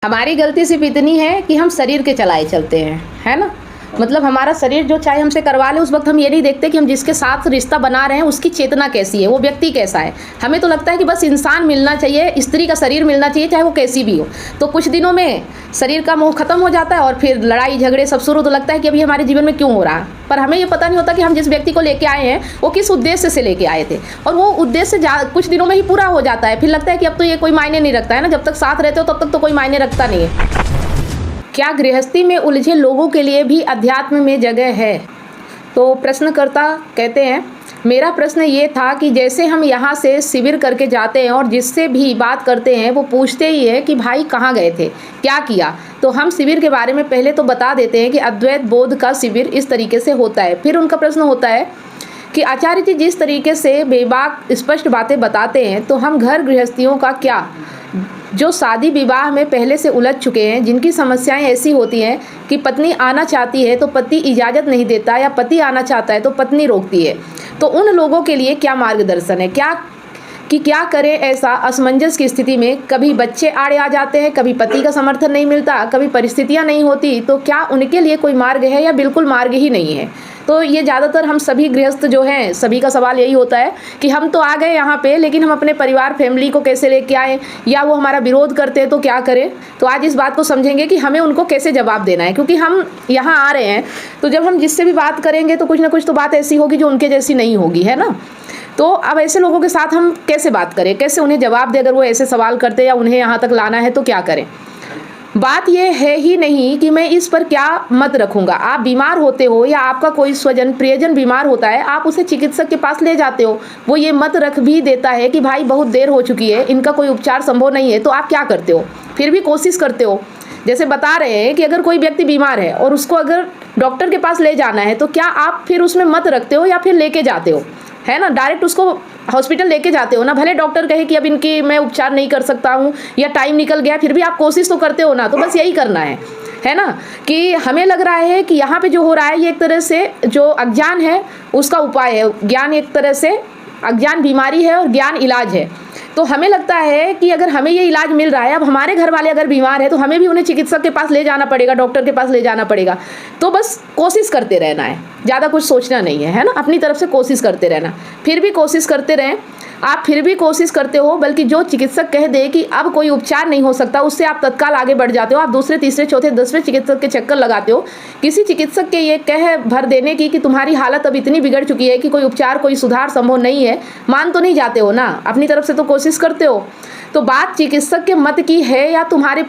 हमारी गलती सिर्फ इतनी है कि हम शरीर के चलाए चलते हैं, है ना। मतलब हमारा शरीर जो चाहे हमसे करवा ले, उस वक्त हम ये नहीं देखते कि हम जिसके साथ रिश्ता बना रहे हैं उसकी चेतना कैसी है, वो व्यक्ति कैसा है। हमें तो लगता है कि बस इंसान मिलना चाहिए, स्त्री का शरीर मिलना चाहिए, चाहे वो कैसी भी हो। तो कुछ दिनों में शरीर का मोह खत्म हो जाता है और फिर लड़ाई झगड़े सब शुरू। तो लगता है कि अभी हमारे जीवन में क्यों हो रहा है, पर हमें ये पता नहीं होता कि हम जिस व्यक्ति को लेके आए हैं वो किस उद्देश्य से लेके आए थे, और वो उद्देश्य कुछ दिनों में ही पूरा हो जाता है। फिर लगता है कि अब तो ये कोई मायने नहीं रखता है ना, जब तक साथ रहते हो तब तक तो कोई मायने रखता नहीं है। क्या गृहस्थी में उलझे लोगों के लिए भी अध्यात्म में जगह है? तो प्रश्नकर्ता कहते हैं, मेरा प्रश्न ये था कि जैसे हम यहाँ से शिविर करके जाते हैं और जिससे भी बात करते हैं वो पूछते ही है कि भाई कहाँ गए थे, क्या किया। तो हम शिविर के बारे में पहले तो बता देते हैं कि अद्वैत बोध का शिविर इस तरीके से होता है। फिर उनका प्रश्न होता है कि आचार्य जी जिस तरीके से बेबाक स्पष्ट बातें बताते हैं, तो हम घर गृहस्थियों का क्या, जो शादी विवाह में पहले से उलझ चुके हैं, जिनकी समस्याएं ऐसी होती हैं कि पत्नी आना चाहती है तो पति इजाज़त नहीं देता, या पति आना चाहता है तो पत्नी रोकती है, तो उन लोगों के लिए क्या मार्गदर्शन है, क्या करें ऐसा असमंजस की स्थिति में। कभी बच्चे आड़े आ जाते हैं, कभी पति का समर्थन नहीं मिलता, कभी परिस्थितियां नहीं होती, तो क्या उनके लिए कोई मार्ग है या बिल्कुल मार्ग ही नहीं है। तो ये ज़्यादातर हम सभी गृहस्थ जो हैं, सभी का सवाल यही होता है कि हम तो आ गए यहाँ पे, लेकिन हम अपने परिवार फैमिली को कैसे लेके आए, या वो हमारा विरोध करते हैं तो क्या करें। तो आज इस बात को समझेंगे कि हमें उनको कैसे जवाब देना है, क्योंकि हम यहाँ आ रहे हैं तो जब हम जिससे भी बात करेंगे तो कुछ ना कुछ तो बात ऐसी होगी जो उनके जैसी नहीं होगी, है ना। तो अब ऐसे लोगों के साथ हम कैसे बात करें, कैसे उन्हें जवाब दें, अगर वो ऐसे सवाल करते हैं या उन्हें यहाँ तक लाना है तो क्या करें। बात यह है ही नहीं कि मैं इस पर क्या मत रखूंगा। आप बीमार होते हो या आपका कोई स्वजन प्रियजन बीमार होता है, आप उसे चिकित्सक के पास ले जाते हो, वो ये मत रख भी देता है कि भाई बहुत देर हो चुकी है, इनका कोई उपचार संभव नहीं है, तो आप क्या करते हो, फिर भी कोशिश करते हो। जैसे बता रहे हैं कि अगर कोई व्यक्ति बीमार है और उसको अगर डॉक्टर के पास ले जाना है, तो क्या आप फिर उसमें मत रखते हो या फिर लेके जाते हो, है ना, डायरेक्ट उसको हॉस्पिटल लेके जाते हो ना। भले डॉक्टर कहे कि अब इनकी मैं उपचार नहीं कर सकता हूँ या टाइम निकल गया, फिर भी आप कोशिश तो करते हो ना। तो बस यही करना है ना, कि हमें लग रहा है कि यहाँ पे जो हो रहा है ये एक तरह से जो अज्ञान है उसका उपाय है। ज्ञान एक तरह से, अज्ञान बीमारी है और ज्ञान इलाज है। तो हमें लगता है कि अगर हमें ये इलाज मिल रहा है, अब हमारे घर वाले अगर बीमार है तो हमें भी उन्हें चिकित्सक के पास ले जाना पड़ेगा, डॉक्टर के पास ले जाना पड़ेगा। तो बस कोशिश करते रहना है, ज़्यादा कुछ सोचना नहीं है ना, अपनी तरफ से कोशिश करते रहना। फिर भी कोशिश करते रहें, आप फिर भी कोशिश करते हो, बल्कि जो चिकित्सक कह दे कि अब कोई उपचार नहीं हो सकता, उससे आप तत्काल आगे बढ़ जाते हो। आप दूसरे तीसरे चौथे 10वें चिकित्सक के चक्कर लगाते हो, किसी चिकित्सक के ये कह भर देने की कि तुम्हारी हालत अब इतनी बिगड़ चुकी है कि कोई उपचार कोई सुधार संभव नहीं है, मान तो नहीं जाते हो ना, अपनी तरफ से तो कोशिश करते हो। तो बात चिकित्सक के मत की है या तुम्हारे